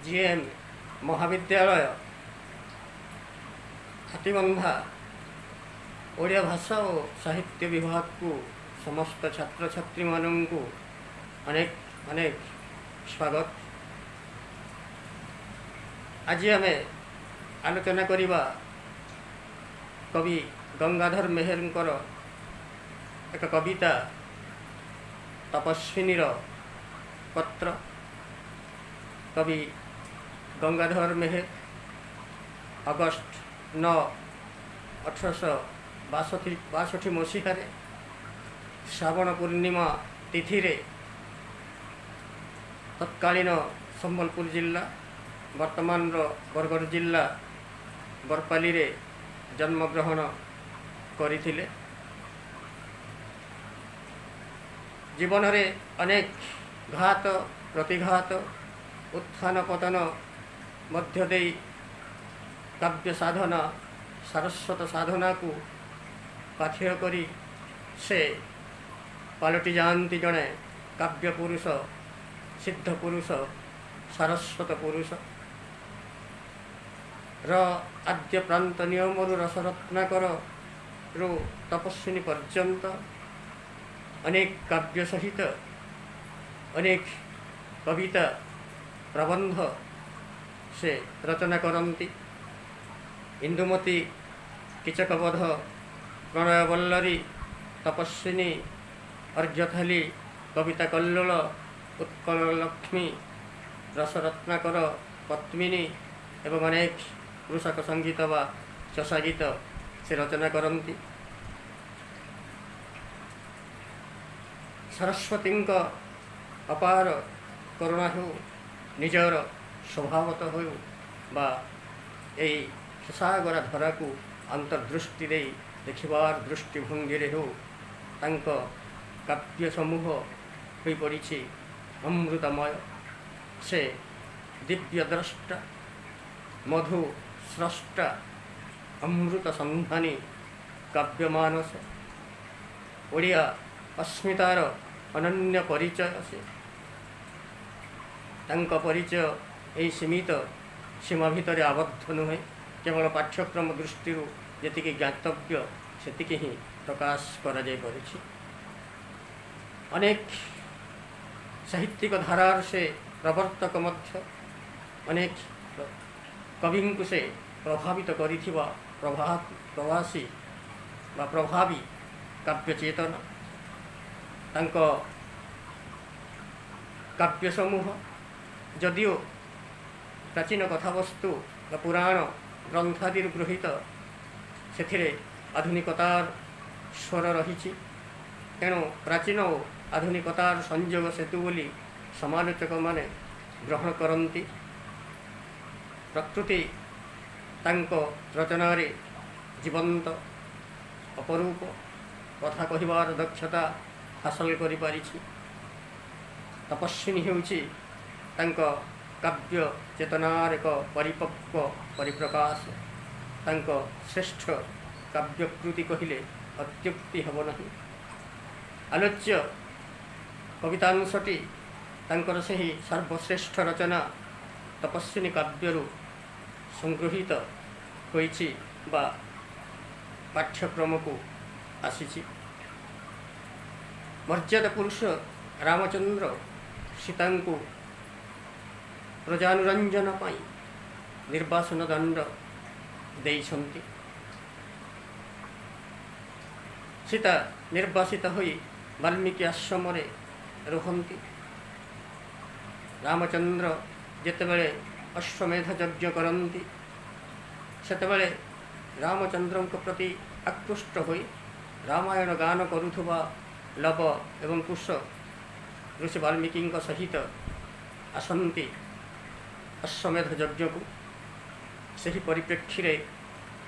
GM महाविद्यालय हातीबंधा ओडिया भाषा और साहित्य विभाग को समस्त छात्र छात्री मानू को अनेक अनेक स्वागत। आज आम आलोचना करिबा कवि गंगाधर मेहर एक कविता तपस्विनी पत्र। कवि गंगाधर मेहर अगस्ट 9 1862 मसीह श्रावण पूर्णिमा तिथि तत्कालीन संबलपुर जिला वर्तमान बरगढ़ जिला बरपाली रे जन्मग्रहण करथिले। जीवन रे अनेक घात प्रतिघात उत्थान पतन मध्य देई काव्य साधना सारस्वत साधना को पाथेय करी से पलटि जाती जड़े काव्य पुरुष सिद्ध पुरुष सारस्वत पुरुष आद्य प्रांत नियम रसरत्नाकर रु तपस्विनी पर्यंत अनेक काव्य सहित अनेक कविता प्रबंध से रचना करती। इंदुमती कीचकवध प्रणयवल्लरी तपस्विनी अर्घ्यथाली कविता कल्लोल उत्कल लक्ष्मी रसरत्नाकर पद्मिनी एवं अनेक कृषक संगीत व चषा गीत से रचना करती। सरस्वती अपार करुणा हो निजर स्वभावत हो बा सुसागरा धरा को अंतर्दृष्टि दे देखिबार दृष्टिभंगी हो तांको काव्य समूह हो पड़ी अमृतमय। से दिव्य द्रष्टा मधु स्रष्टा अमृत संधानी काव्य मानस ओडिया अस्मितार अनन्य परिचय। से तांको परिचय यही सीमित सीमा भितर आबद्ध नुहे केवल पाठ्यक्रम दृष्टि जी ज्ञातव्य से ही प्रकाश करा जाय परिछि। अनेक साहित्यिक धारार से प्रवर्तक मध्य अनेक कवि को से प्रभावित करिथिबा प्रवासी व प्रभावी काव्य चेतन तांको काव्य समूह जदिओ प्राचीन कथावस्तु व पुराण ग्रंथादि गृहीत से आधुनिकतार स्वर रही। तेणु प्राचीन और आधुनिकतार संयोग सेतु बोली समालोचक माने ग्रहण करती। प्रकृति तांको रचना रे जीवंत अपरूप कथा कहिबार दक्षता हासिल करि पारिछि। तपस्विनी हेउछि तांको काव्य चेतनार एक परिपक्व परिप्रकाश। तांको श्रेष्ठ काव्यकृति कहिले अत्युक्ति हब नहीं। आलोच्य कवितांशटी तांकर सही सर्वश्रेष्ठ रचना तपस्विनी काव्यरु संगृहीत होइछि बा पाठ्यक्रम को आसीछि। मर्यादा पुरुष रामचंद्र सीता को प्रजानुरंजन पाई निर्वासन दंड देइछन्ति। सीता निर्वासित होई वाल्मीकि आश्रम रे रुहन्ति। रामचंद्र जेतेबेले अश्वमेध यज्ञ करन्ति सेतेबेले रामचंद्र प्रति आकृष्ट होई रामायण गान करुथुबा लव एवं कुश ऋषि वाल्मीकि सहित आसन्ति अश्वमेध यज्ञ को। सही परिप्रेक्षी रे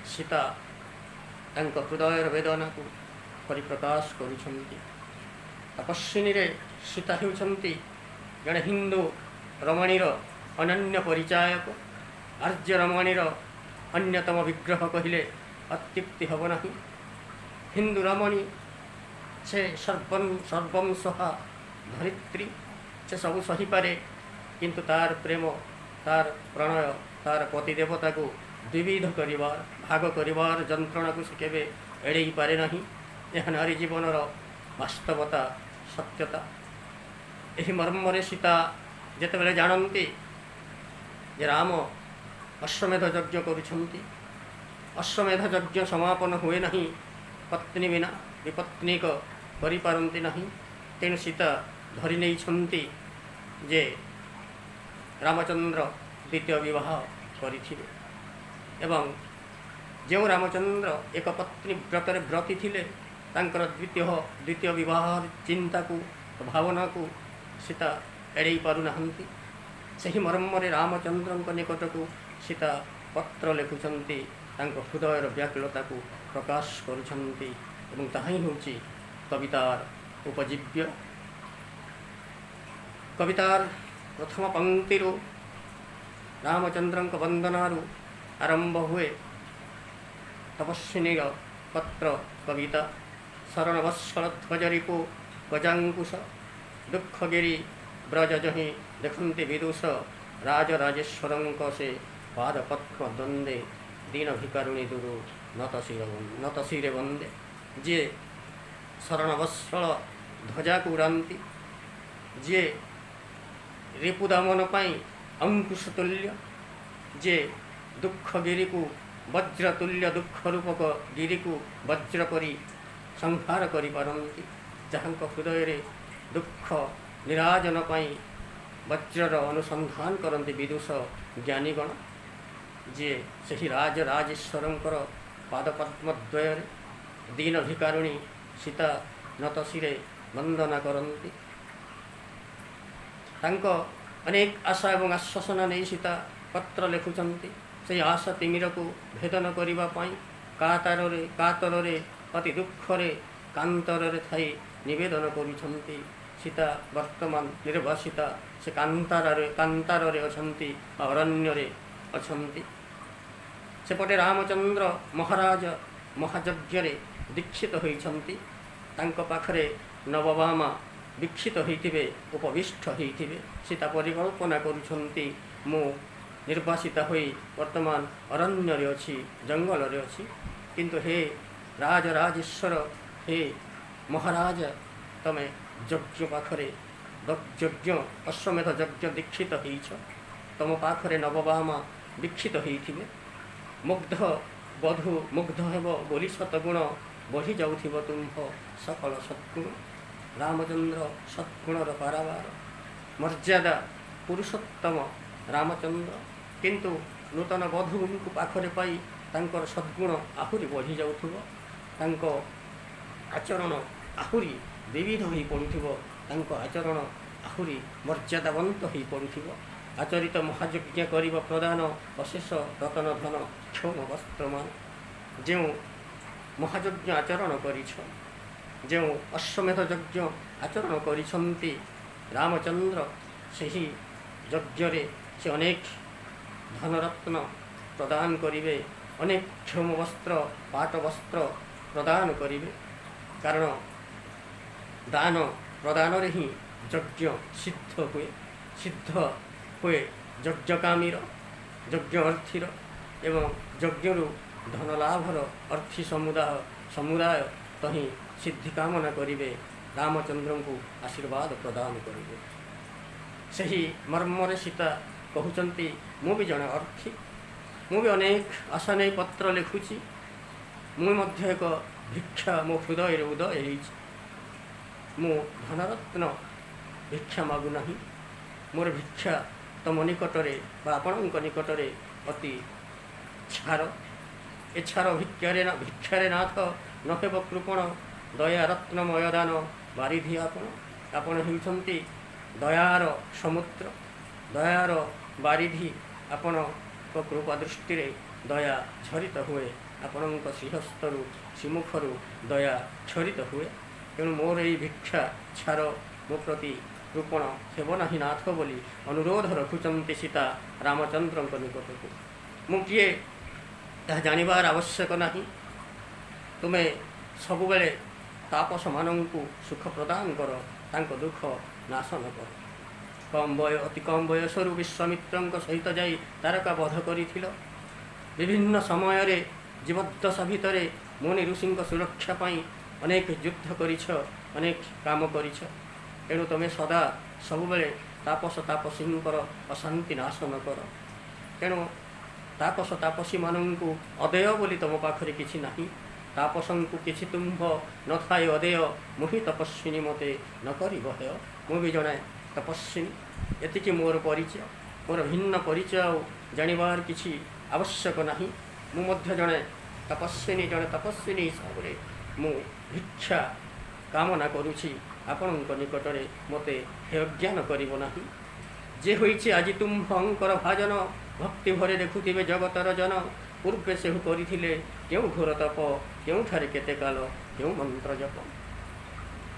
सीता तांको हृदयर वेदना को परिप्रकाश करुछन्ति। तपस्विनी रे सीता हेउछन्ति जड़े हिंदू रमणीर अनन्य परिचायक। आर्य रमणीर अन्यतम विग्रह कहले अत्युक्ति हब नहीं। हिंदू रमणी से सर्वं सहा धरित्री से सब सही पारे किंतु तार प्रेम तार प्रणय तार पतिदेवता को द्विविध करिवार भाग करिवार जंत्रणा को से केबे एड़ेई पारे नहीं। यह नारी जीवनर वास्तवता सत्यता। यही मर्मरे सीता जेतेबेले जानती जे राम अश्वमेध यज्ञ करुछंती, अश्वमेध यज्ञ समापन हुए नहीं पत्नी बिना विपत्नीक करि पारंती नहीं। तेणु सीता धरी नहीं छंती जे रामचंद्र द्वितीय विवाह करिथिले एवं जो रामचंद्र एक पत्नी व्रतरे व्रती थिले तांकर द्वितीय विवाह चिंता को भावना को सीता एड़े पारुनाहांती। सही मर्मरे रामचंद्र निकट को सीता पत्र लिखुंती हृदयर व्याकुलता को प्रकाश करुछंती एवं ताहा ही होची कवितार उपजीव्य। कवितार प्रथम पंक्ति रामचंद्र वंदनारू आरंभ हुए तपस्विनी पत्र कविता। शरणवत्सल ध्वजरिपु गजांकुश दुखगिरी ब्रज जहि देखते विदुष राजराजेश्वरंक से पादपद्म द्वंदे दीन भिकारुणी दुरु नत शिरे वंदे। जे शरणवत्सल ध्वजा को उड़ाती, जे रिपुदमन पाई अंकुश तुल्य, जे दुखगिरी को वज्रतुल्य दुख रूपक गिरी को वज्र परी संहार करि पारंती। जहांक हृदय दुख निराजन पाई वज्रर अनुसंधान करते विदुष ज्ञानीगण। जे सही राजराजेश्वरंकर पादपद्मद्वय दीन भिकारुणी सीता नत शिरे वंदना करती। तांको अनेक आशा एवं आश्वासना नहीं सीता पत्र लिखुंती। से आशा तिमिर को भेदन करने कातरे अति दुखरे कांतरे थी निवेदन करुछंती। सीता वर्तमान निर्वासिता से कांतारे अछंती अरण्य अछंती। सेपटे रामचंद्र महाराज महायज्ञ दीक्षित होइछंती। तांको पाखरे नवबामा दीक्षित होइथिबे उपविष्ट होइथिबे। सीता परिकल्पना करुछंती मु निर्वासिता होई वर्तमान अरण्य अच्छी जंगल अच्छी, किंतु हे राजराजेश्वर हे महाराज तमे यज्ञ पाखरे यज्ञ अश्वमेध यज्ञ दीक्षित होइछ। तम पाखरे नवबामा दीक्षित होइथिबे। मुग्ध बधु मुग्ध हेब बोली सतगुण बढ़ी जाउथिब तुम्भ सकल सद्गुण। रामचंद्र सद्गुणर पारावार मर्यादा पुरुषोत्तम रामचंद्र, किंतु नूतन बधू को पाखरे पाई तांकर सद्गुण आहुरी बढ़ी जाउथिबो। तांको आचरण आहुरी विविध होई पड़ुथिबो। तांको आचरण आहुरी मर्यादावंत होई पड़ुथिबो। आचरित महायज्ञ करिब प्रदान अशेष रतन धन क्षौम वस्त्रमान। जो महायज्ञ आचरण करिछ, जो अश्वमेध यज्ञ आचरण करिछंती रामचंद्र, सही यज्ञ से अनेक धनरत्न प्रदान करिवे, अनेक क्षौम वस्त्र पाट वस्त्र प्रदान करिवे। कारण दान प्रदान रे ही यज्ञ सिद्ध हुए यज्ञकामीर यज्ञ अर्थीर एवं यज्ञ धनलाभर अर्थी समुदाय तही सिद्धि कामना करिवे। रामचंद्र को आशीर्वाद प्रदान करिवे। सही मर्मरे सीता कहउचंती मु भी जड़े अर्थी, मु भी अनेक आशा नहीं पत्र लिखुची। मु मध्य एक भिक्षा मो हृदय उदय होइछि। मु धनरत्न भिक्षा मागु नहीं। मोर भिक्षा तम निकटरे आपणक निकटरे अति छार। ए छार भिक्षारे नाथ नहेब कृपण दया रत्नमय दान बारिधि आपण हेउछंती दयार समुद्र, दयार बारिधि। आपण कृपा दृष्टि दया झरित हुए। आपण श्रीहस्तरु श्रीमुखरु दया झरित हुए। तेणु मोर यही भिक्षा छार मो प्रति कृपण हेब नाही नाथ बोली अनुरोध रखुचंती सीता रामचंद्र निकट को। मु किए यह जानिबार आवश्यक नहीं। तुमे सबुबेले तापस मानंकु सुख प्रदान कर, तांको दुख नाशन कर। ଅତି କମ୍ ବୟସରୁ ବିଶ୍ୱାମିତ୍ରଙ୍କ ସହିତ ଯାଇ ତାରକା ବଧ କରିଥିଲ। ବିଭିନ୍ନ ସମୟରେ ଜୀବଦ୍ଦଶା ଭିତରେ ମୁନି ଋଷିଙ୍କ ସୁରକ୍ଷା ପାଇଁ ଅନେକ ଯୁଦ୍ଧ କରିଛ, ଅନେକ କାମ କରିଛ। ତେଣୁ ତୁମେ ସଦା ସବୁବେଳେ ତାପସୀଙ୍କର ଅଶାନ୍ତି ନାଶନ କର। ତେଣୁ ତାପସୀମାନଙ୍କୁ ଅଦେୟ ବୋଲି ତୁମ ପାଖରେ କିଛି ନାହିଁ। ତାପସଙ୍କୁ କିଛି ତୁମ୍ଭ ନଥାଏ ଅଦେୟ, ମୁଁ ହିଁ ତପସ୍ୱିନୀ ମୋତେ ନ କରିବ ହେୟ। ମୁଁ ବି ଜଣେ ତପସ୍ୱିନୀ, ଏତିକି ମୋର ପରିଚୟ। ମୋର ଭିନ୍ନ ପରିଚୟ ଆଉ ଜାଣିବାର କିଛି ଆବଶ୍ୟକ ନାହିଁ। ମୁଁ ମଧ୍ୟ ଜଣେ ତପସ୍ୱିନୀ ହିସାବରେ ମୁଁ ଭିକ୍ଷା କାମନା କରୁଛି। ଆପଣଙ୍କ ନିକଟରେ ମୋତେ ହେୟଜ୍ଞାନ କରିବ ନାହିଁ। ଯେ ହୋଇଛି ଆଜି ତୁମ୍ଭଙ୍କର ଭାଜନ, ଭକ୍ତି ଭରେ ଦେଖୁଥିବେ ଜଗତର ଜନ। ପୂର୍ବେ ସେହୁ କରିଥିଲେ କେଉଁ ଘୋର ତପ, କେଉଁଠାରେ କେତେ କାଳ କେଉଁ ମନ୍ତ୍ର ଜପ।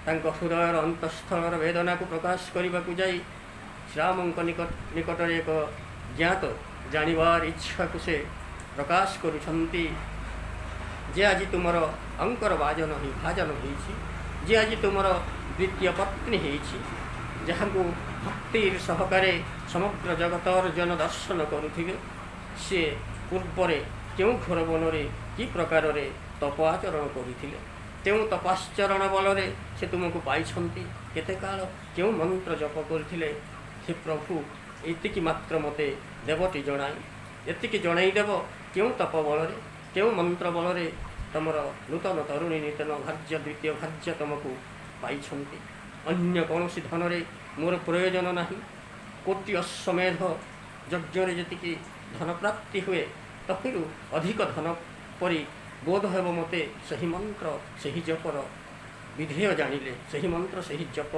ତାଙ୍କ ହୃଦୟର ଅନ୍ତଃସ୍ଥଳର ବେଦନାକୁ ପ୍ରକାଶ କରିବାକୁ ଯାଇ ଶ୍ରୀରାମଙ୍କ ନିକଟରେ ଏକ ଜ୍ଞାତ ଜାଣିବାର ଇଚ୍ଛାକୁ ସେ ପ୍ରକାଶ କରୁଛନ୍ତି। ଯେ ଆଜି ତୁମର ଅଙ୍କର ଭାଜନ ହୋଇଛି, ଯେ ଆଜି ତୁମର ଦ୍ୱିତୀୟ ପତ୍ନୀ ହେଇଛି, ଯାହାକୁ ଭକ୍ତି ସହକାରେ ସମଗ୍ର ଜଗତର ଜନ ଦର୍ଶନ କରୁଥିବେ, ସିଏ ପୂର୍ବରେ କେଉଁ ଘୋର ବନରେ କି ପ୍ରକାରରେ ତପ ଆଚରଣ କରିଥିଲେ, କେଉଁ ତପାଶ୍ଚରଣ ବଳରେ ସେ ତୁମକୁ ପାଇଛନ୍ତି, କେତେ କାଳ କେଉଁ ମନ୍ତ୍ର ଜପ କରିଥିଲେ। ହେ ପ୍ରଭୁ, ଏତିକି ମାତ୍ର ମୋତେ ଦେବଟି ଜଣାଇ, ଏତିକି ଜଣାଇ ଦେବ କେଉଁ ତପ ବଳରେ, କେଉଁ ମନ୍ତ୍ର ବଳରେ ତମର ନୂତନ ତରୁଣୀ ନୂତନ ଭାର୍ଯ୍ୟ ଦ୍ୱିତୀୟ ଭାର୍ଯ୍ୟ ତମକୁ ପାଇଛନ୍ତି। ଅନ୍ୟ କୌଣସି ଧନରେ ମୋର ପ୍ରୟୋଜନ ନାହିଁ। କୋଟି ଅଶ୍ୱମେଧ ଯଜ୍ଞରେ ଯେତିକି ଧନ ପ୍ରାପ୍ତି ହୁଏ, ତହିଁରୁ ଅଧିକ ଧନ ପରି ବୋଧ ହେବ ମୋତେ ସେହି ମନ୍ତ୍ର ସେହି ଜପର ବିଧେୟ ଜାଣିଲେ, ସେହି ମନ୍ତ୍ର ସେହି ଜପ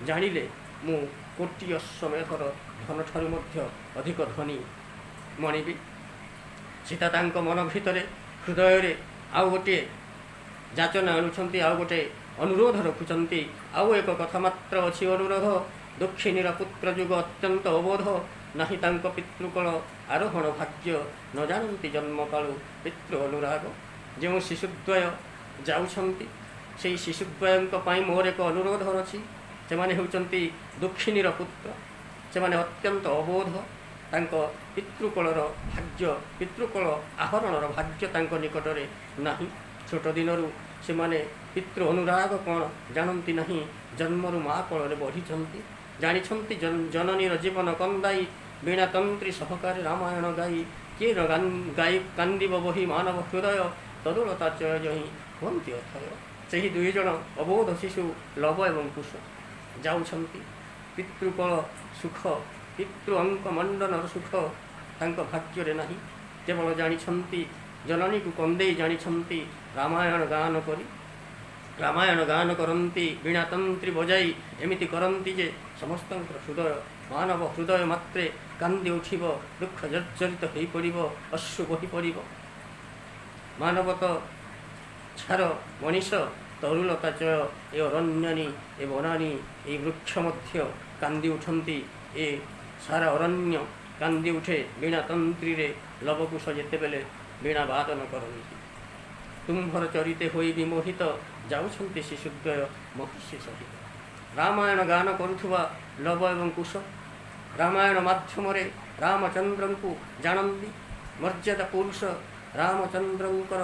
ଜାଣିଲେ ମୁଁ କୋଟି ଅଶ୍ୱମେଧର ଧନଠାରୁ ମଧ୍ୟ ଅଧିକ ଧନୀ ମଣିବି। ସୀତା ତାଙ୍କ ମନ ଭିତରେ ହୃଦୟରେ ଆଉ ଗୋଟିଏ ଯାଚନା ଆଣୁଛନ୍ତି, ଆଉ ଗୋଟିଏ ଅନୁରୋଧ ରଖୁଛନ୍ତି। ଆଉ ଏକ କଥା ମାତ୍ର ଅଛି ଅନୁରୋଧ। ଦକ୍ଷିଣୀର ପୁତ୍ର ଯୁଗ ଅତ୍ୟନ୍ତ ଅବୋଧ, ନାହିଁ ତାଙ୍କ ପିତୃକଳ ଆରୋହଣ ଭାଗ୍ୟ, ନ ଜାଣନ୍ତି ଜନ୍ମକାଳୁ ପିତୃ ଅନୁରାଗ। ଯେଉଁ ଶିଶୁଦ୍ୱୟ ଯାଉଛନ୍ତି, ସେହି ଶିଶୁଦ୍ୱୟଙ୍କ ପାଇଁ ମୋର ଏକ ଅନୁରୋଧ ଅଛି। ସେମାନେ ହେଉଛନ୍ତି ଦକ୍ଷିଣୀର ପୁତ୍ର, ସେମାନେ ଅତ୍ୟନ୍ତ ଅବୋଧ। ତାଙ୍କ ପିତୃକଳର ଭାଗ୍ୟ, ପିତୃକଳ ଆହରଣର ଭାଗ୍ୟ ତାଙ୍କ ନିକଟରେ ନାହିଁ। ଛୋଟ ଦିନରୁ ସେମାନେ ପିତୃ ଅନୁରାଗ କ'ଣ ଜାଣନ୍ତି ନାହିଁ। ଜନ୍ମରୁ ମା କୋଳରେ ବଢ଼ିଛନ୍ତି, ଜାଣିଛନ୍ତି ଜନନୀର ଜୀବନ କନ୍ଦାଇ, ବୀଣା ତନ୍ତ୍ରୀ ସହକାରେ ରାମାୟଣ ଗାଇ। କିଏ ଗାଇ କାନ୍ଦିବ ବହି ମାନବ ହୃଦୟ, ତରୁଳତା ଚୟ ହିଁ ହୁଅନ୍ତି ଅଥୟ। ସେହି ଦୁଇ ଜଣ ଅବୋଧ ଶିଶୁ ଲବ ଏବଂ କୁଶ ଯାଉଛନ୍ତି। ପିତୃକଳ ସୁଖ, ପିତୃ ଅଙ୍କ ମଣ୍ଡନର ସୁଖ ତାଙ୍କ ଭାଗ୍ୟରେ ନାହିଁ। କେବଳ ଜାଣିଛନ୍ତି ଜନନୀକୁ କନ୍ଦେଇ, ଜାଣିଛନ୍ତି ରାମାୟଣ ଗାନ କରି, ରାମାୟଣ ଗାନ କରନ୍ତି ବୀଣା ତନ୍ତ୍ରୀ ବଜାଇ। ଏମିତି କରନ୍ତି ଯେ ସମସ୍ତଙ୍କର ହୃଦୟ, ମାନବ ହୃଦୟ ମାତ୍ରେ କାନ୍ଦି ଉଠିବ, ଦୁଃଖ ଜର୍ଜରିତ ହୋଇପଡ଼ିବ, ଅଶ୍ରୁ ବହି ପଡ଼ିବ। ମାନବତ ଛାର ମଣିଷ, ତରୁଲତା ଚୟ ଏ ଅରଣ୍ୟନୀ, ଏ ବନାନୀ, ଏହି ବୃକ୍ଷ ମଧ୍ୟ କାନ୍ଦି ଉଠନ୍ତି। ଏ ସାରା ଅରଣ୍ୟ କାନ୍ଦି ଉଠେ ବୀଣା ତନ୍ତ୍ରୀରେ। ଲବକୁଶ ଯେତେବେଳେ ବୀଣା ବାଦନ କରନ୍ତି, ତୁମ୍ଭର ଚରିତେ ହୋଇ ବିମୋହିତ, ଯାଉଛନ୍ତି ଶିଶୁଦ୍ୱୟ ମହର୍ଷି ସହିତ। ରାମାୟଣ ଗାନ କରୁଥିବା ଲବ ଏବଂ କୁଶ ରାମାୟଣ ମାଧ୍ୟମରେ ରାମଚନ୍ଦ୍ରଙ୍କୁ ଜାଣନ୍ତି। ମର୍ଯ୍ୟାଦା ପୁରୁଷ ରାମଚନ୍ଦ୍ରଙ୍କର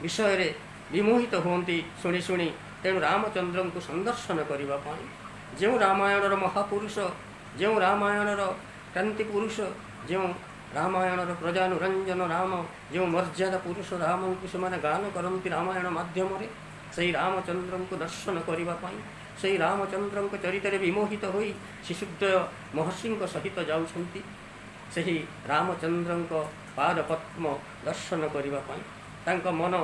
ବିଷୟରେ ବିମୋହିତ ହୁଅନ୍ତି ଶୁଣି ଶୁଣି। ତେଣୁ ରାମଚନ୍ଦ୍ରଙ୍କୁ ସନ୍ଦର୍ଶନ କରିବା ପାଇଁ ଯେଉଁ ରାମାୟଣର ମହାପୁରୁଷ, ଯେଉଁ ରାମାୟଣର କ୍ରାନ୍ତି ପୁରୁଷ, ଯେଉଁ ରାମାୟଣର ପ୍ରଜାନୁରଞ୍ଜନ ରାମ, ଯେଉଁ ମର୍ଯ୍ୟାଦା ପୁରୁଷ ରାମଙ୍କୁ ସେମାନେ ଗାନ କରନ୍ତି ରାମାୟଣ ମାଧ୍ୟମରେ, ସେହି ରାମଚନ୍ଦ୍ରଙ୍କୁ ଦର୍ଶନ କରିବା ପାଇଁ, ସେହି ରାମଚନ୍ଦ୍ରଙ୍କ ଚରିତରେ ବିମୋହିତ ହୋଇ ଶିଶୁଦ୍ୱୟ ମହର୍ଷିଙ୍କ ସହିତ ଯାଉଛନ୍ତି। ସେହି ରାମଚନ୍ଦ୍ରଙ୍କ ପାଦ ପଦ୍ମ ଦର୍ଶନ କରିବା ପାଇଁ ତାଙ୍କ ମନ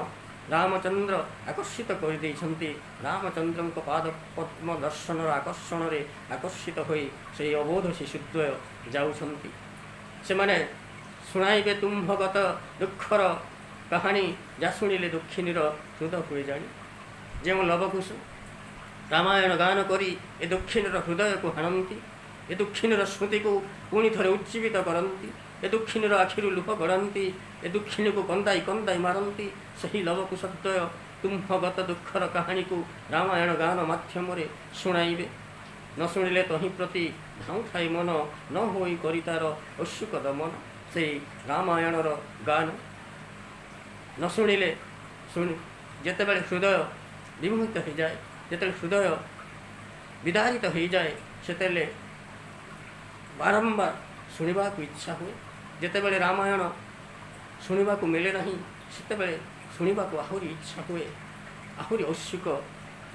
ରାମଚନ୍ଦ୍ର ଆକର୍ଷିତ କରିଦେଇଛନ୍ତି। ରାମଚନ୍ଦ୍ରଙ୍କ ପାଦ ପଦ୍ମ ଦର୍ଶନର ଆକର୍ଷଣରେ ଆକର୍ଷିତ ହୋଇ ସେହି ଅବୋଧ ଶିଶୁଦ୍ୱୟ ଯାଉଛନ୍ତି। ସେମାନେ ଶୁଣାଇବେ ତୁମ୍ଭଗତ ଦୁଃଖର କାହାଣୀ, ଯା ଶୁଣିଲେ ଦକ୍ଷିଣୀର ହୃଦ ହୁଏ ଜାଣି। ଯେଉଁ ଲବକୁଶ ରାମାୟଣ ଗାନ କରି ଏ ଦକ୍ଷିଣୀର ହୃଦୟକୁ ହାଣନ୍ତି, ଏ ଦକ୍ଷିଣୀର ସ୍ମୃତିକୁ ପୁଣି ଥରେ ଉଜ୍ଜୀବିତ କରନ୍ତି, ଏ ଦକ୍ଷିଣୀର ଆଖିରୁ ଲୁହ ଗଡ଼ାନ୍ତି, ଏ ଦକ୍ଷିଣୀକୁ କନ୍ଦାଇ କନ୍ଦାଇ ମାରନ୍ତି, ସେହି ଲବକୁଶଦ୍ୱୟ ତୁମ୍ଭଗତ ଦୁଃଖର କାହାଣୀକୁ ରାମାୟଣ ଗାନ ମାଧ୍ୟମରେ ଶୁଣାଇବେ। न शुणिले तही प्रति धाऊ थाई मन न होई करी तार उत्सुक दमन से रामायणर गान न शुणिले जेतेबेले हृदय विमोहित हो जाए जेतेबेले हृदय विदारित हो जाए सेतेबेले बारंबार शुणवा को इच्छा हुए जेतेबेले रामायण शुणवा को मिले नहीं सेतेबेले शुणवा को आहुरी इच्छा हुए आहुरी औत्सुक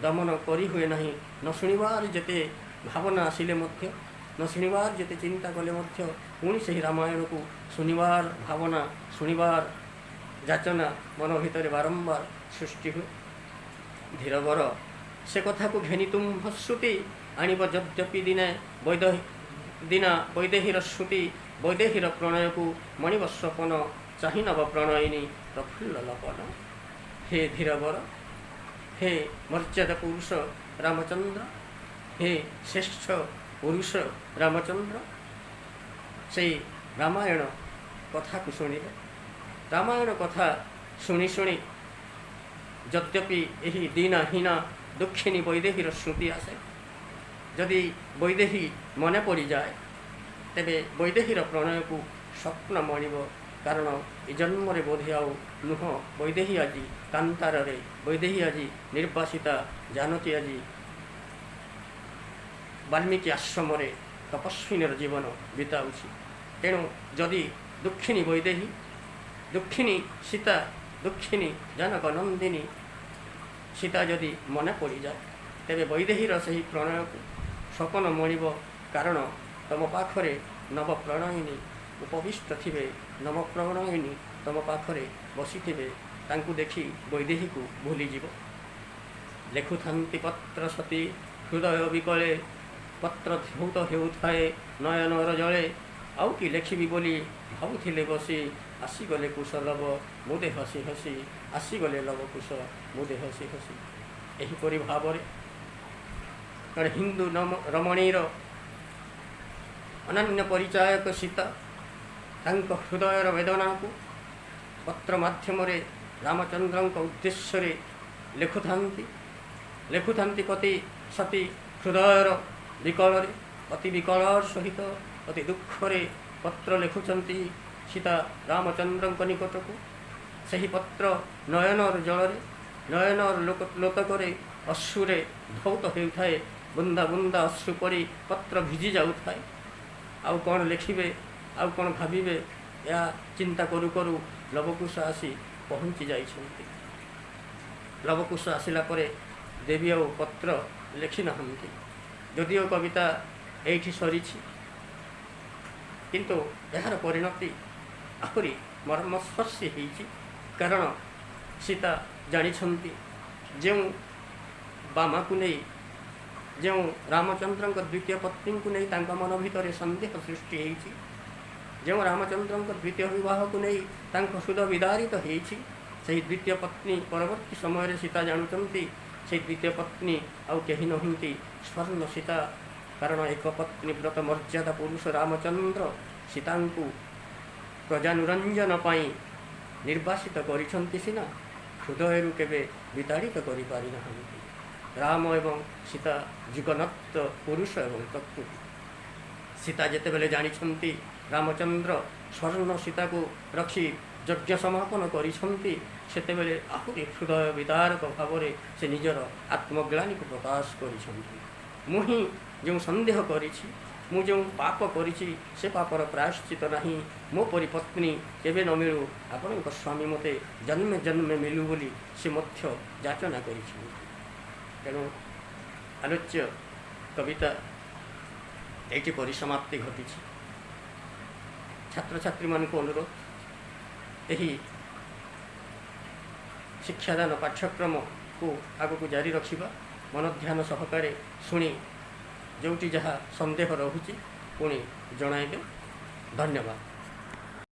दमन करी हुए नहीं न शुणवार जेते भावना आसिले मध्य न शुणवार जेते चिंता कले मध्य पुणी से रामायण को शुणवार भावना शुणवार जाचना मन भितर बारंबार सृष्टि हुए धीरवर से कथा को घेनी तुम हश्रुति आणव यद्यपि दिने दिना वैदेहीर श्रुति वैदेहीर प्रणय को मणिव स्वपन चाहि नव प्रणयिनी प्रफुल्ल लपन हे धीरवर हे मर्यादा पुरुष रामचंद्र हे श्रेष्ठ पुरुष रामचंद्र से रामायण कथा को शुणिले रामायण कथा शुणी शुणी यद्यपि यही दीनाहीना दुखिनी वैदेहीर श्रुति आसे जदि वैदेही मन पड़ जाए तेबे वैदेहीर प्रणय को स्वप्न मणिब कारण ए जन्म बोधे आउ नुह वैदेही आज कांतार रे वैदेही आज निर्वासिता जानकी आज वाल्मीकि आश्रम रे तपस्विनीर जीवन बिताउछि तेणु जदि दुखिनी वैदेही दुखिनी सीता दुखिनी जनक नंदिनी सीता जदि मन पड़ जाए तेबे वैदेहीर से प्रणय को स्वपन मणिब कारण तम पाखरे नव प्रणयिनी उपविष्ट थिबे नव प्रणयिनी तम पाखरे बसी थिबे तांकु देखी वैदेही को भूली जीव लेखुथांती पत्र सती हृदय विकले पत्र धौत हेउथाए नयनर जले आउ कि लेखिबी बोली भावुथिले बसी आसीगले कुश लव मुदे हसी हसी आसीगले लव कुश मुदे हसी हसी एहीपरि भाव कारण हिंदू रमणीर अनन्य परिचायक सीता तांक हृदयर वेदना को पत्र माध्यम रामचंद्र उद्देश्य लेखुथांती पति सती हृदयर विकल अति विकलर सहित अति दुखरे पत्र लेखुचंती सीता रामचंद्र निकट को सही पत्र नयनर जल नयनर लोतक अश्रुरे धौत होउथाए बुंदा बुंदा अश्रु परी पत्र भिजी जाउथाए आउ कौन लिखिबे आउ कौन भाविबे या चिंता करू करू लवकुश आसी पहुँची जाइछन्ति लवकुश आसिला परे देवी आउ पत्र लिखि नाहंती जदिओ कविता एठी सरीछि किंतु यार परिणति आहुरी मर्मस्पर्शी होइछि कारण सीता जानिछन्ति जो बामा को नहीं जो रामचंद्र द्वितीय पत्नी को नहीं तांका मन भितर संदेह सृष्टि होइछि जो रामचंद्र द्वितीय विवाह को नहीं तांको हृदय विदारित होइछि से द्वितीय पत्नी परवर्ती समय सीता जानुचंती से द्वितीय पत्नी आउ कहीं नहंती स्वर्ण सीता कारण एक पत्नी व्रत मर्यादा पुरुष रामचंद्र सीता को प्रजानुरंजन पाई निर्वासित करिछन्ति सिना हृदय केवे विताड़ित करि पारि नाहंती राम एवं सीता जुगनत्व पुरुष एवं प्रकृति सीता जेतेबेले जानिछन्ति रामचंद्र स्वर्ण सीता को रखी यज्ञ समापन करिछन्ति सेतेबेले आहुरी हृदय विदारक भाव से निजर आत्मग्लानि को प्रकाश करिछन्ति मुही जो संदेह करिछि मु जो पाप करिछि से पापर प्रायश्चित नहीं मो परी पत्नी केबे न मिलू आपण स्वामी मते जन्मे जन्मे मिलू बोली से मध्य याचना करिछि तेणु आलोच्य कविता एटी परिसमाप्ति घटी छात्र छात्री मान को अनुरोध यही शिक्षादान पाठ्यक्रम को आग को जारी रखा मन ध्यान सहकारे शुणी जोटी जहाँ संदेह रोचे पुणी जणाइबे। धन्यवाद।